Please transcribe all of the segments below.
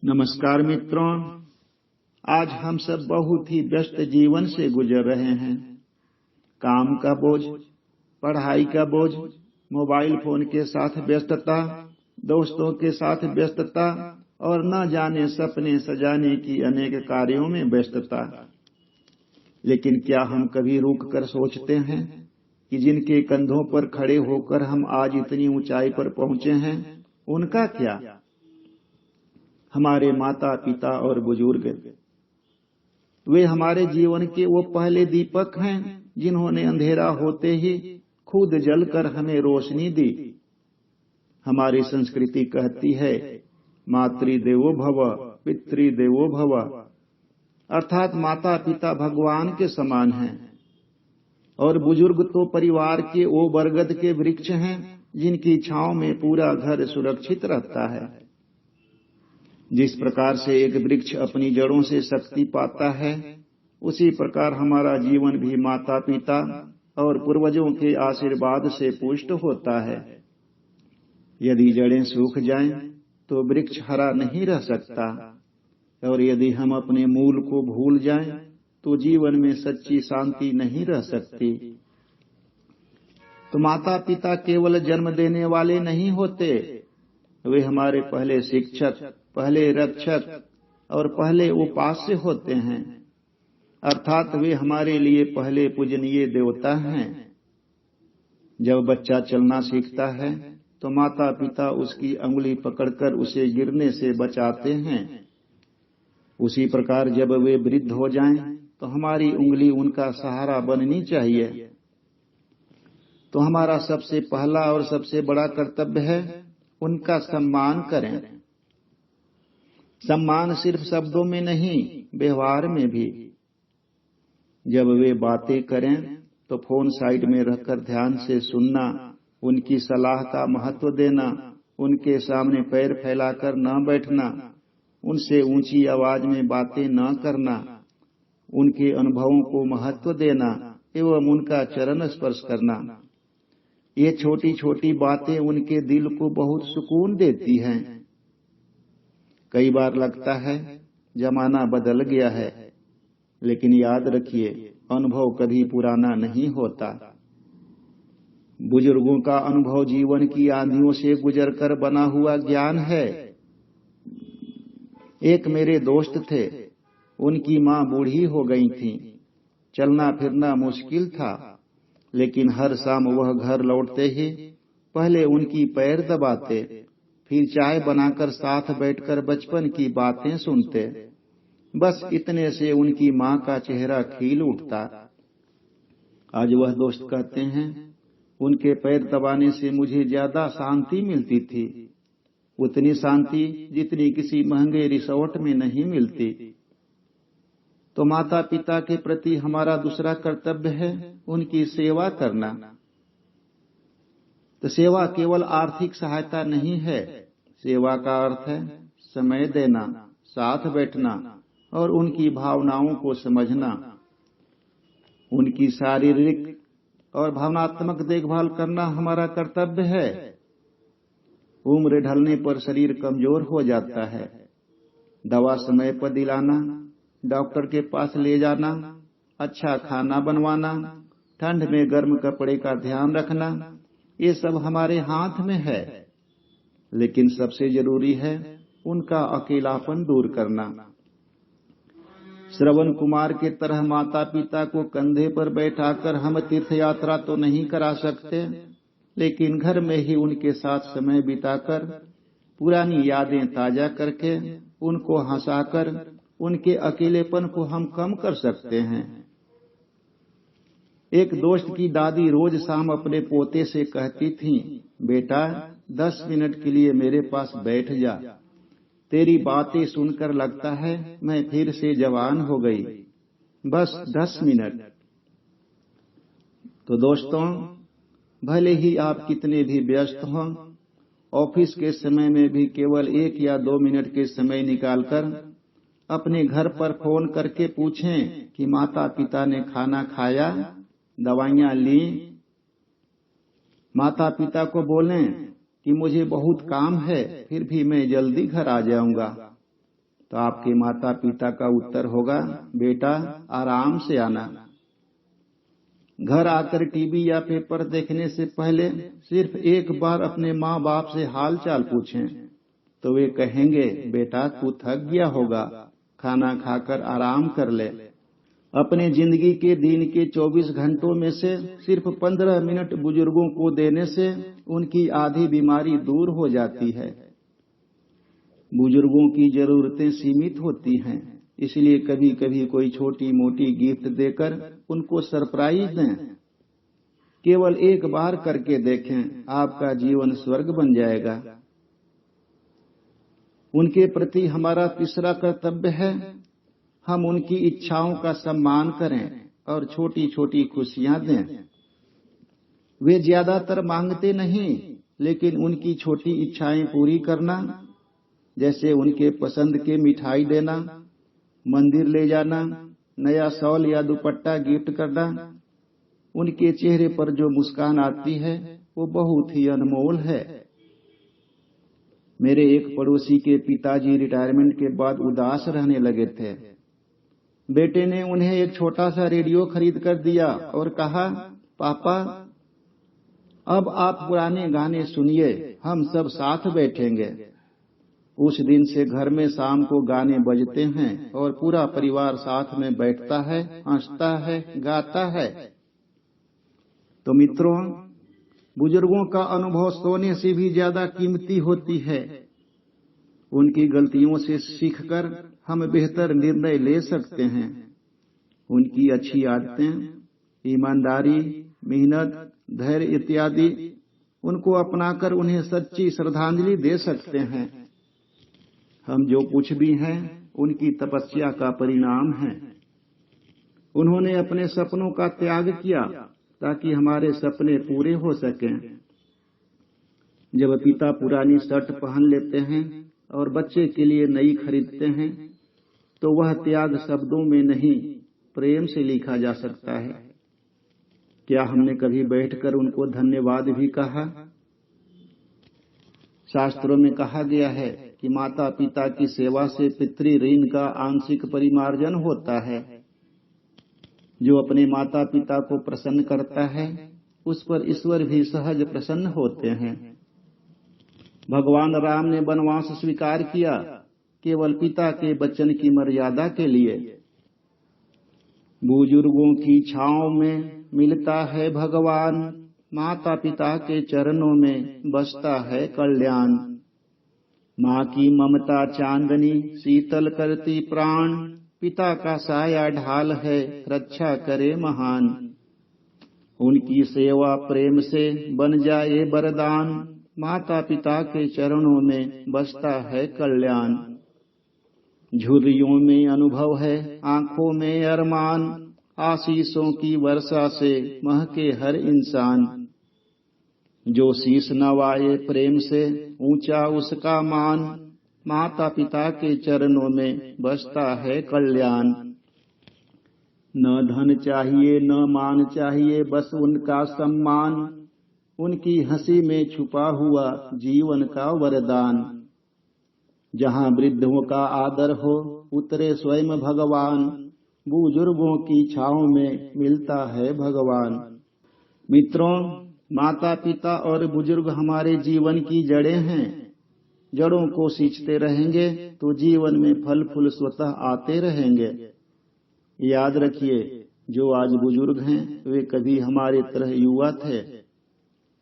नमस्कार मित्रों, आज हम सब बहुत ही व्यस्त जीवन से गुजर रहे हैं। काम का बोझ, पढ़ाई का बोझ, मोबाइल फोन के साथ व्यस्तता, दोस्तों के साथ व्यस्तता और न जाने सपने सजाने की अनेक कार्यों में व्यस्तता। लेकिन क्या हम कभी रुक कर सोचते हैं कि जिनके कंधों पर खड़े होकर हम आज इतनी ऊंचाई पर पहुंचे हैं, उनका क्या? हमारे माता पिता और बुजुर्ग, वे हमारे जीवन के वो पहले दीपक हैं जिन्होंने अंधेरा होते ही खुद जलकर हमें रोशनी दी। हमारी संस्कृति कहती है मातृदेवो भव पितृदेवो भव, अर्थात माता पिता भगवान के समान हैं और बुजुर्ग तो परिवार के वो बरगद के वृक्ष हैं जिनकी छांव में पूरा घर सुरक्षित रहता है। जिस प्रकार से एक वृक्ष अपनी जड़ों से शक्ति पाता है, उसी प्रकार हमारा जीवन भी माता पिता और पूर्वजों के आशीर्वाद से पुष्ट होता है। यदि जड़ें सूख जाएं, तो वृक्ष हरा नहीं रह सकता, और यदि हम अपने मूल को भूल जाएं, तो जीवन में सच्ची शांति नहीं रह सकती। तो माता पिता केवल जन्म देने वाले नहीं होते, वे हमारे पहले शिक्षक, पहले रक्षक और पहले उपास्य होते हैं, अर्थात वे हमारे लिए पहले पूजनीय देवता हैं। जब बच्चा चलना सीखता है तो माता पिता उसकी अंगुली पकड़कर उसे गिरने से बचाते हैं। उसी प्रकार जब वे वृद्ध हो जाएं तो हमारी उंगली उनका सहारा बननी चाहिए। तो हमारा सबसे पहला और सबसे बड़ा कर्तव्य है उनका सम्मान करें। सम्मान सिर्फ शब्दों में नहीं, व्यवहार में भी। जब वे बातें करें तो फोन साइड में रखकर ध्यान से सुनना, उनकी सलाह का महत्व देना, उनके सामने पैर फैलाकर न बैठना, उनसे ऊंची आवाज में बातें न करना, उनके अनुभवों को महत्व देना एवं उनका चरण स्पर्श करना। ये छोटी छोटी बातें उनके दिल को बहुत सुकून देती हैं। कई बार लगता है जमाना बदल गया है, लेकिन याद रखिए अनुभव कभी पुराना नहीं होता। बुजुर्गों का अनुभव जीवन की आंधियों से गुजरकर बना हुआ ज्ञान है। एक मेरे दोस्त थे, उनकी मां बूढ़ी हो गई थी, चलना फिरना मुश्किल था, लेकिन हर शाम वह घर लौटते ही पहले उनकी पैर दबाते, फिर चाय बनाकर साथ बैठकर बचपन की बातें सुनते। बस इतने से उनकी मां का चेहरा खिल उठता। आज वह दोस्त कहते हैं, उनके पैर दबाने से मुझे ज्यादा शांति मिलती थी, उतनी शांति जितनी किसी महंगे रिसोर्ट में नहीं मिलती। तो माता पिता के प्रति हमारा दूसरा कर्तव्य है उनकी सेवा करना। तो सेवा केवल आर्थिक सहायता नहीं है, सेवा का अर्थ है समय देना, साथ बैठना और उनकी भावनाओं को समझना। उनकी शारीरिक और भावनात्मक देखभाल करना हमारा कर्तव्य है। उम्र ढलने पर शरीर कमजोर हो जाता है, दवा समय पर दिलाना, डॉक्टर के पास ले जाना, अच्छा खाना बनवाना, ठंड में गर्म कपड़े का ध्यान रखना, ये सब हमारे हाथ में है। लेकिन सबसे जरूरी है उनका अकेलापन दूर करना। श्रवण कुमार के तरह माता पिता को कंधे पर बैठाकर हम तीर्थ यात्रा तो नहीं करा सकते, लेकिन घर में ही उनके साथ समय बिताकर पुरानी यादें ताजा करके उनको हंसाकर उनके अकेलेपन को हम कम कर सकते हैं। एक दोस्त की दादी रोज शाम अपने पोते से कहती थी, बेटा 10 मिनट के लिए मेरे पास बैठ जा, तेरी बातें सुनकर लगता है मैं फिर से जवान हो गई, बस 10 मिनट। तो दोस्तों, भले ही आप कितने भी व्यस्त हों, ऑफिस के समय में भी केवल 1 या 2 मिनट के समय निकालकर अपने घर पर फोन करके पूछें कि माता पिता ने खाना खाया, दवाइयां ली। माता पिता को बोलें कि मुझे बहुत काम है, फिर भी मैं जल्दी घर आ जाऊंगा। तो आपके माता पिता का उत्तर होगा, बेटा आराम से आना। घर आकर टीवी या पेपर देखने से पहले सिर्फ एक बार अपने माँ बाप से हाल चाल पूछें, तो वे कहेंगे, बेटा तू थक गया होगा, खाना खाकर आराम कर ले। अपने जिंदगी के दिन के 24 घंटों में से सिर्फ 15 मिनट बुजुर्गों को देने से उनकी आधी बीमारी दूर हो जाती है। बुजुर्गों की जरूरतें सीमित होती हैं, इसलिए कभी कभी कोई छोटी मोटी गिफ्ट देकर उनको सरप्राइज दें। केवल एक बार करके देखें, आपका जीवन स्वर्ग बन जाएगा। उनके प्रति हमारा तीसरा कर्तव्य है, हम उनकी इच्छाओं का सम्मान करें और छोटी छोटी खुशियां दें। वे ज्यादातर मांगते नहीं, लेकिन उनकी छोटी इच्छाएं पूरी करना, जैसे उनके पसंद के मिठाई देना, मंदिर ले जाना, नया शॉल या दुपट्टा गिफ्ट करना, उनके चेहरे पर जो मुस्कान आती है वो बहुत ही अनमोल है। मेरे एक पड़ोसी के पिताजी रिटायरमेंट के बाद उदास रहने लगे थे। बेटे ने उन्हें एक छोटा सा रेडियो खरीद कर दिया और कहा, पापा अब आप पुराने गाने सुनिए, हम सब साथ बैठेंगे। उस दिन से घर में शाम को गाने बजते हैं और पूरा परिवार साथ में बैठता है, हंसता है, गाता है। तो मित्रों, बुजुर्गों का अनुभव सोने से भी ज्यादा कीमती होती है। उनकी गलतियों से सीखकर हम बेहतर निर्णय ले सकते हैं। उनकी अच्छी आदतें, ईमानदारी, मेहनत, धैर्य इत्यादि उनको अपनाकर उन्हें सच्ची श्रद्धांजलि दे सकते हैं। हम जो कुछ भी हैं उनकी तपस्या का परिणाम है। उन्होंने अपने सपनों का त्याग किया ताकि हमारे सपने पूरे हो सकें। जब पिता पुरानी शर्ट पहन लेते हैं और बच्चे के लिए नई खरीदते हैं, तो वह त्याग शब्दों में नहीं, प्रेम से लिखा जा सकता है। क्या हमने कभी बैठकर उनको धन्यवाद भी कहा? शास्त्रों में कहा गया है कि माता पिता की सेवा से पितृ ऋण का आंशिक परिमार्जन होता है। जो अपने माता पिता को प्रसन्न करता है, उस पर ईश्वर भी सहज प्रसन्न होते हैं। भगवान राम ने वनवास स्वीकार किया केवल पिता के वचन की मर्यादा के लिए। बुजुर्गों की छांव में मिलता है भगवान, माता पिता के चरणों में बसता है कल्याण। माँ की ममता चांदनी शीतल करती प्राण, पिता का साया ढाल है रक्षा करे महान। उनकी सेवा प्रेम से बन जाए वरदान, माता पिता के चरणों में बसता है कल्याण। झुर्रियों में अनुभव है, आंखों में अरमान, आशीषों की वर्षा से महके हर इंसान। जो शीश नवाए प्रेम से ऊंचा उसका मान, माता पिता के चरणों में बसता है कल्याण। न धन चाहिए न मान चाहिए, बस उनका सम्मान, उनकी हंसी में छुपा हुआ जीवन का वरदान। जहाँ वृद्धों का आदर हो उतरे स्वयं भगवान, बुजुर्गों की छांव में मिलता है भगवान। मित्रों, माता पिता और बुजुर्ग हमारे जीवन की जड़ें हैं। जड़ों को सींचते रहेंगे तो जीवन में फल फूल स्वतः आते रहेंगे। याद रखिए, जो आज बुजुर्ग हैं वे कभी हमारे तरह युवा थे।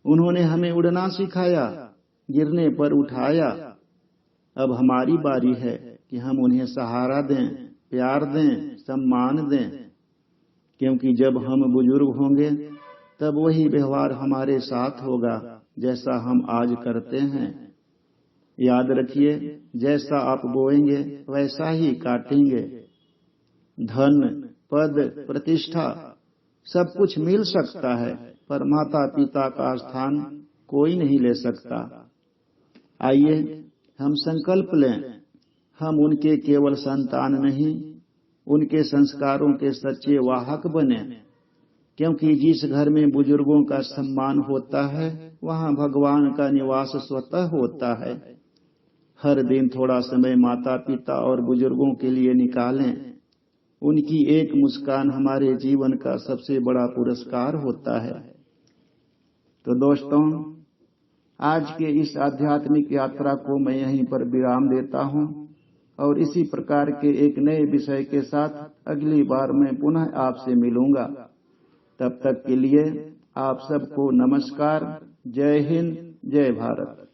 उन्होंने हमें उड़ना सिखाया, गिरने पर उठाया। अब हमारी बारी है कि हम उन्हें सहारा दें, प्यार दें, सम्मान दें, क्योंकि जब हम बुजुर्ग होंगे तब वही व्यवहार हमारे साथ होगा जैसा हम आज करते हैं। याद रखिए, जैसा आप बोएंगे वैसा ही काटेंगे। धन, पद, प्रतिष्ठा सब कुछ मिल सकता है, पर माता पिता का स्थान कोई नहीं ले सकता। आइए हम संकल्प लें, हम उनके केवल संतान नहीं, उनके संस्कारों के सच्चे वाहक बने, क्योंकि जिस घर में बुजुर्गों का सम्मान होता है वहाँ भगवान का निवास स्वतः होता है। हर दिन थोड़ा समय माता पिता और बुजुर्गों के लिए निकालें। उनकी एक मुस्कान हमारे जीवन का सबसे बड़ा पुरस्कार होता है। तो दोस्तों, आज के इस आध्यात्मिक यात्रा को मैं यहीं पर विराम देता हूं और इसी प्रकार के एक नए विषय के साथ अगली बार मैं पुनः आपसे मिलूंगा। तब तक के लिए आप सबको नमस्कार। जय हिंद, जय भारत।